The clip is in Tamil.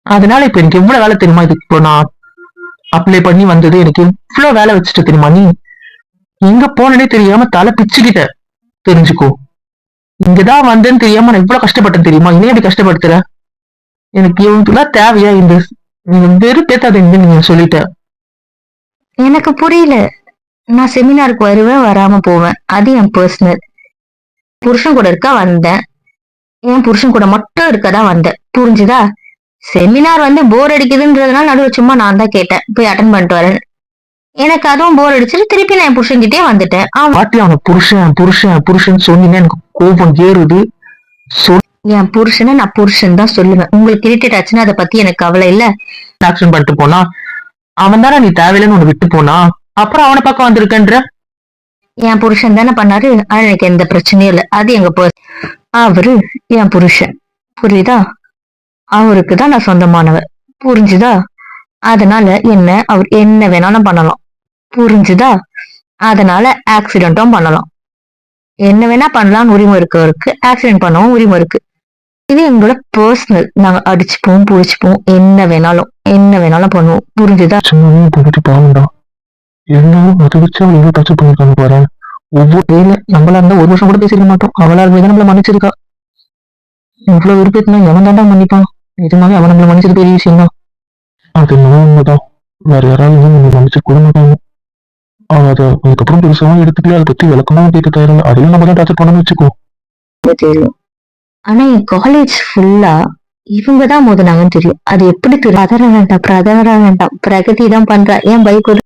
அதனால இப்ப எனக்கு எவ்வளவு வேலை தெரியுமா? இதுக்கு இப்போ நான் அப்ளை பண்ணி வந்தது எனக்கு எவ்வளவு வேலை வச்சுட்டு தெரியுமா? நீ எங்க போனனே தெரியாம தலை பிச்சுக்கிட்ட. தெரிஞ்சுக்கோ, இங்கதான் வந்தேன்னு தெரியாம நான் இவ்வளவு கஷ்டப்பட்டேன் தெரியுமா? இன்னும் எப்படி கஷ்டப்படுத்துற? எனக்கு இவனுக்குலாம் தேவையா இந்த நீங்க வெறுப்பேத்தாதீங்க நீங்க சொல்லிட்ட. எனக்கு புரியல. நான் செமினாருக்கு வருவேன், வராம போவேன். அது என் பர்சனல். புருஷன் கூட இருக்கா வந்தேன். என் புருஷன் கூட மட்டும் இருக்கதான் வந்தேன். புரிஞ்சுதா? செமினார் வந்து போர் அடிக்குதுன்றதுனால நடுவில் சும்மா நான் தான் கேட்டேன், போய் அட்டன் பண்ணிட்டு வரேன். எனக்கு அதுவும் போர் அடிச்சுட்டு திருப்பி நான் என் புருஷன்கிட்டே வந்துட்டேன். பாட்டி அவனை புருஷன் புருஷன் புருஷன் சொன்னீங்க, எனக்கு கோபம் ஏறுது. என் புருஷனை நான் புருஷன் தான் சொல்லுவேன். உங்களுக்கு இரிட்டேட் ஆச்சுன்னா அதை பத்தி எனக்கு கவலை இல்ல. ஆக்ஷன் பண்ணிட்டு போனா அவன் தானே நீ தேவையில்லைன்னு ஒண்ணு விட்டு போனா, அப்புறம் அவனை பக்கம் வந்திருக்கன்ற. என் புருஷன் தானே பண்ணாரு, ஆனா எனக்கு எந்த பிரச்சனையும் இல்லை. அது எங்க அவரு என் புருஷன், புரியுதா? அவருக்குதான் நான் சொந்தமானவ, புரிஞ்சுதா? அதனால என்ன அவர் என்ன வேணாலும் பண்ணலாம், புரிஞ்சுதா? அதனால ஆக்சிடென்ட்டும் பண்ணலாம். என்ன வேணா பண்ணலாம்னு உரிமை இருக்கு அவருக்கு, ஆக்சிடென்ட் பண்ணவும் உரிமை இருக்கு. இது எங்களோட பர்சனல். நாங்க அடிச்சுப்போம், புடிச்சுப்போம், என்ன வேணாலும் பண்ணுவோம், புரிஞ்சுதா? இருந்தாலும் அதை வச்சு அவள் எவ்வளவு டச் பண்ணிருக்காங்க பாரு. ஒவ்வொரு நம்மளா இருந்தா ஒரு வருஷம் கூட பேசிக்க மாட்டோம். அவளால் நம்மள மன்னிச்சிருக்கா. இவ்வளவு விருப்பத்தினா எவன் தாண்டா மன்னிப்பான்? நிஜமாவே அவன் நம்மள மன்னிச்சது பெரிய விஷயம் தான். அது உண்மைதான். வேற யாராவது நம்ம மன்னிச்சு கூட மாட்டாங்க. அவன் அதை அதுக்கப்புறம் பெருசாவும் எடுத்துக்கல, அதை பத்தி விளக்கமாவும் கேட்க தயாரில்ல. அதையும் நம்ம தான் டார்ச்சர் பண்ணணும்னு வச்சுக்கோ. தெரியும். ஆனா என் காலேஜ் ஃபுல்லா இவங்கதான் மோதினாங்கன்னு தெரியும். அது எப்படி தெரியும்? அதர வேண்டாம் பிரகதி தான் பண்றா. என் பைக்